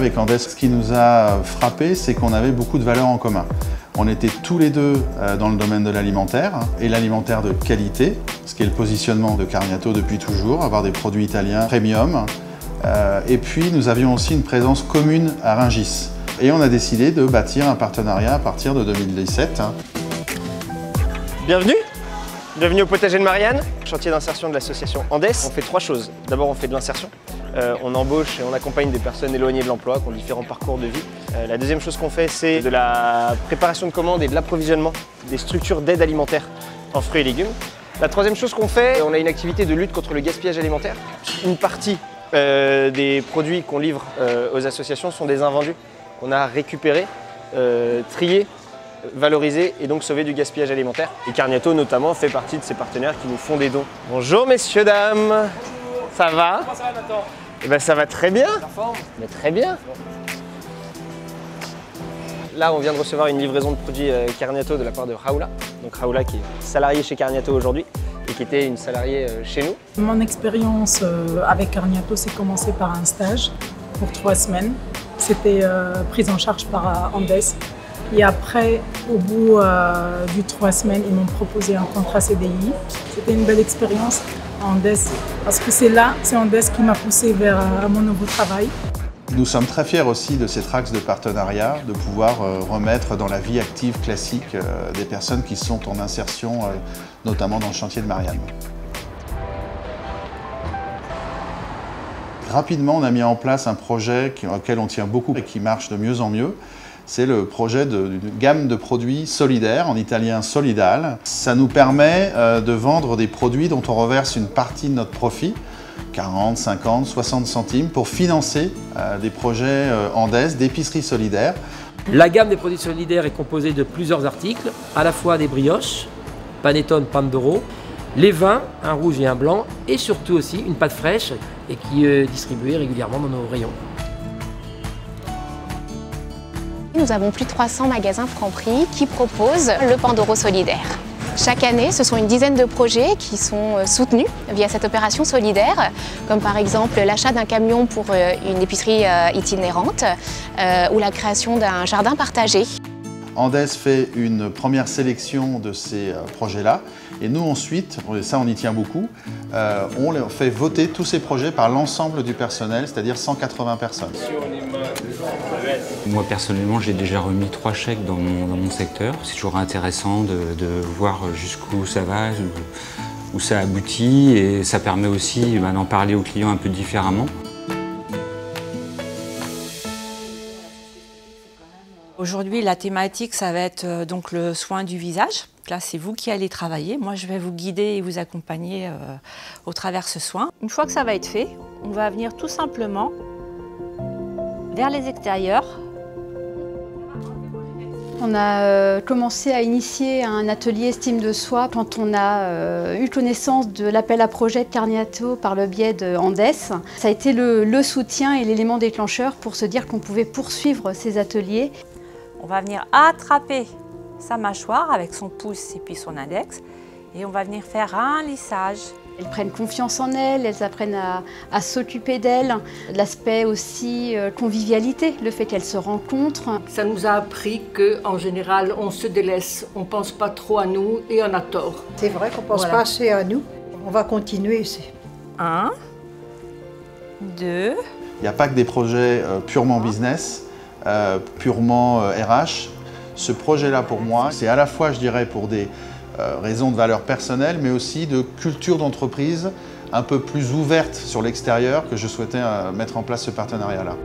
Avec Andes, ce qui nous a frappé, c'est qu'on avait beaucoup de valeurs en commun. On était tous les deux dans le domaine de l'alimentaire, et l'alimentaire de qualité, ce qui est le positionnement de Carniato depuis toujours, avoir des produits italiens premium. Et puis nous avions aussi une présence commune à Rungis. Et on a décidé de bâtir un partenariat à partir de 2017. Bienvenue! Bienvenue au potager de Marianne, chantier d'insertion de l'association Andes. On fait 3 choses. D'abord, on fait de l'insertion. On embauche et on accompagne des personnes éloignées de l'emploi qui ont différents parcours de vie. La deuxième chose qu'on fait, c'est de la préparation de commandes et de l'approvisionnement des structures d'aide alimentaire en fruits et légumes. La troisième chose qu'on fait, on a une activité de lutte contre le gaspillage alimentaire. Une partie des produits qu'on livre aux associations sont des invendus qu'on a récupérés, triés, valoriser et donc sauver du gaspillage alimentaire. Et Carniato notamment fait partie de ces partenaires qui nous font des dons. Bonjour messieurs, dames. Ça va? Comment ça va Nathan? Eh ben ça va très bien. La forme? Mais très bien. Là on vient de recevoir une livraison de produits Carniato de la part de Raoula. Donc Raoula qui est salariée chez Carniato aujourd'hui et qui était une salariée chez nous. Mon expérience avec Carniato s'est commencé par un stage pour 3 semaines. C'était prise en charge par Andes. Et après, au bout du 3 semaines, ils m'ont proposé un contrat CDI. C'était une belle expérience à Andes, parce que c'est Andes qui m'a poussé vers mon nouveau travail. Nous sommes très fiers aussi de cet axe de partenariat, de pouvoir remettre dans la vie active classique des personnes qui sont en insertion, notamment dans le chantier de Marianne. Rapidement, on a mis en place un projet auquel on tient beaucoup et qui marche de mieux en mieux. C'est le projet d'une gamme de produits solidaires, en italien solidal. Ça nous permet de vendre des produits dont on reverse une partie de notre profit, 40, 50, 60 centimes, pour financer des projets Andes d'épicerie solidaire. La gamme des produits solidaires est composée de plusieurs articles, à la fois des brioches, panettone, pandoro, les vins, un rouge et un blanc, et surtout aussi une pâte fraîche et qui est distribuée régulièrement dans nos rayons. Nous avons plus de 300 magasins Franprix qui proposent le Pandoro solidaire. Chaque année, ce sont une dizaine de projets qui sont soutenus via cette opération solidaire, comme par exemple l'achat d'un camion pour une épicerie itinérante ou la création d'un jardin partagé. Andes fait une première sélection de ces projets-là et nous ensuite, et ça on y tient beaucoup, on fait voter tous ces projets par l'ensemble du personnel, c'est-à-dire 180 personnes. Moi personnellement j'ai déjà remis 3 chèques dans mon secteur. C'est toujours intéressant de voir jusqu'où ça va, où ça aboutit, et ça permet aussi d'en parler aux clients un peu différemment. Aujourd'hui, la thématique, ça va être donc le soin du visage. Là, c'est vous qui allez travailler. Moi, je vais vous guider et vous accompagner au travers ce soin. Une fois que ça va être fait, on va venir tout simplement vers les extérieurs. On a commencé à initier un atelier estime de soi quand on a eu connaissance de l'appel à projet de Carniato par le biais de Andes. Ça a été le soutien et l'élément déclencheur pour se dire qu'on pouvait poursuivre ces ateliers. On va venir attraper sa mâchoire avec son pouce et puis son index et on va venir faire un lissage. Elles prennent confiance en elles, elles apprennent à s'occuper d'elles. L'aspect aussi convivialité, le fait qu'elles se rencontrent. Ça nous a appris qu'en général, on se délaisse, on ne pense pas trop à nous et on a tort. C'est vrai qu'on ne pense pas assez à nous. On va continuer. 1, 2. Il n'y a pas que des projets purement business, purement RH. Ce projet-là, pour moi, c'est à la fois, je dirais, pour des raisons de valeur personnelle, mais aussi de culture d'entreprise un peu plus ouverte sur l'extérieur que je souhaitais mettre en place ce partenariat-là.